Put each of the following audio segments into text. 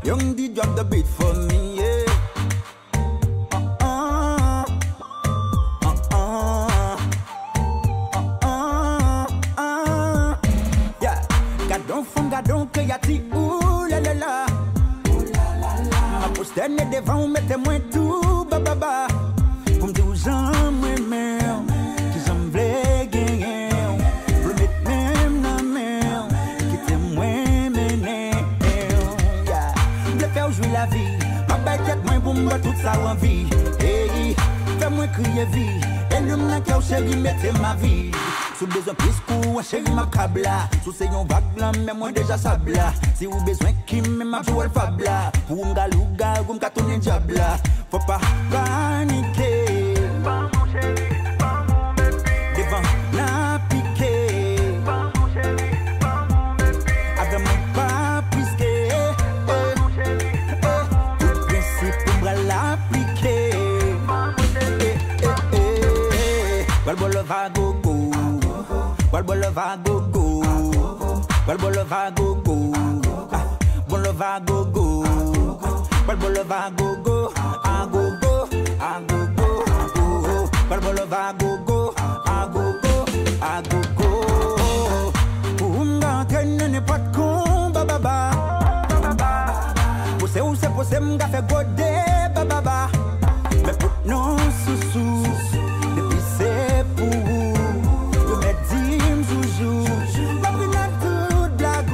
Young D drop the beat for me, yeah. Yeah, gadon femme, gadon que y'a ti, ouh la la la. Ma posterne devant, mettez-moi tout, ba ba ba. Pour me dire, j'en moi-même, qui j'en v'lais gagner. Pour mettre même dans main, qui t'aime mener. Yeah, m'le faire jouer la vie. Ma baguette, moi, pour moi, tout ça en vie. Hey, fais-moi crier vie. Et le m'en cœur, chérie, mettez ma vie. Sous besoin plus qu'un chéri m'a câbla. Sous c'est yon vague là, mais moi déjà sabla. Si vous besoin qui m'a joué le fabla. Pour m'galouga, vous m'katoune diabla. Faut pas paniquer. Pas mon chéri, pas mon bébé. Devant la piqué. Pas mon chéri, pas mon bébé. Avec mon pas prisqué. Pas mon chéri, Tout principe pour l'appliquer. pas mon chéri. Walbolo va go go. Walbolo va go go. Walbolo va go go. Walbolo va go go. Walbolo va go go. A go go. A go go. Walbolo va go go. A go go. A go go. Pour m'entendre n'importe quoi, ba ba ba. Poussez ou c'est poussez m'ga fait goder, ba ba ba. Mais pour non sous-sous. Depuis c'est pour vous. Vous mettez toujours. Ma pinate toute blague.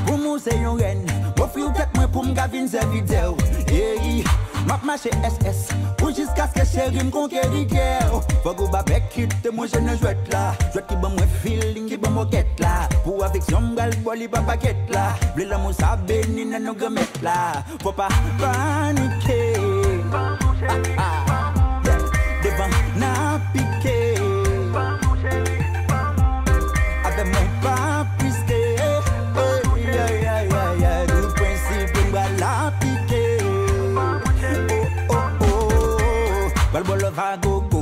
Pour moi c'est yon reine. Mon frère tête moi pour m'gavine cette vidéo. M'a marché SS. Pour jusqu'à ce que chérie m'conquérit cœur. Faut que bah bec quitte moi je ne jouette là. Jouette qui bon moi feeling qui bon moquette là. Pour affection m'gal boli pas paquette là. Blé l'amour ça béni n'a nous remettre là. Faut pas paniquer. Pas mon chéri, pas mon bébé. Devant n'a piqué. Pas mon chéri, pas mon bébé. Avec mon pas prisqué. Du principe on va la piquer. Oh oh oh. Walbolo va go go.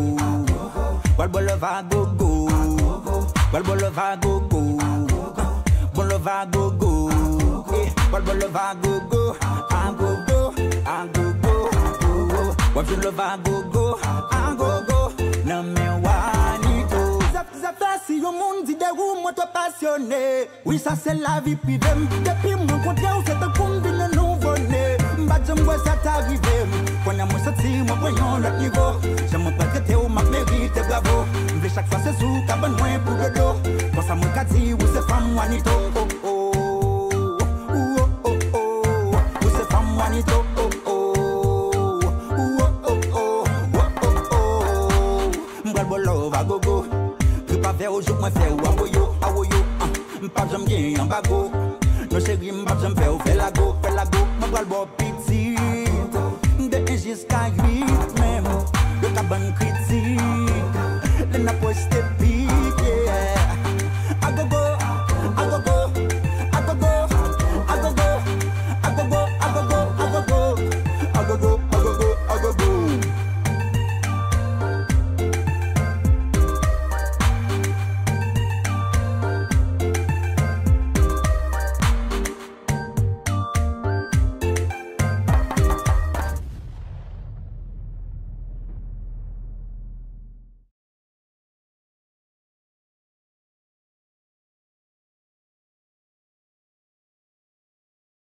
Walbolo va go go. Walbolo va go go. Walbolo va go go. Walbolo va go go. A go go. A go go. Walbolo va go go. A go go. Non mais wanito. Ça fait si au monde dit des roues moi te passionné. Oui ça c'est la vie privée. Depuis mon côté où c'est un combine nouveau-né. J'aime voir ça t'arriver. Quand y'a moi sorti, moi voyons l'autre niveau. J'aime pas traiter ou ma mérite, bravo. Mais chaque fois c'est sous, qu'à bon moins pour le dos. Quand ça m'a dit, où c'est femme wanito. Oh oh, oh oh oh, où c'est femme wanito. Oh oh, oh oh oh, oh oh. M'balo va gogo. Prépa vers au jour, moi faire ou awoyo, awoyo. M'pas j'aime bien en bago. Nos chéris m'pas j'aime faire la go, m'balo piti. De jusqu'à 8 même, le cabane critique. Le n'a posté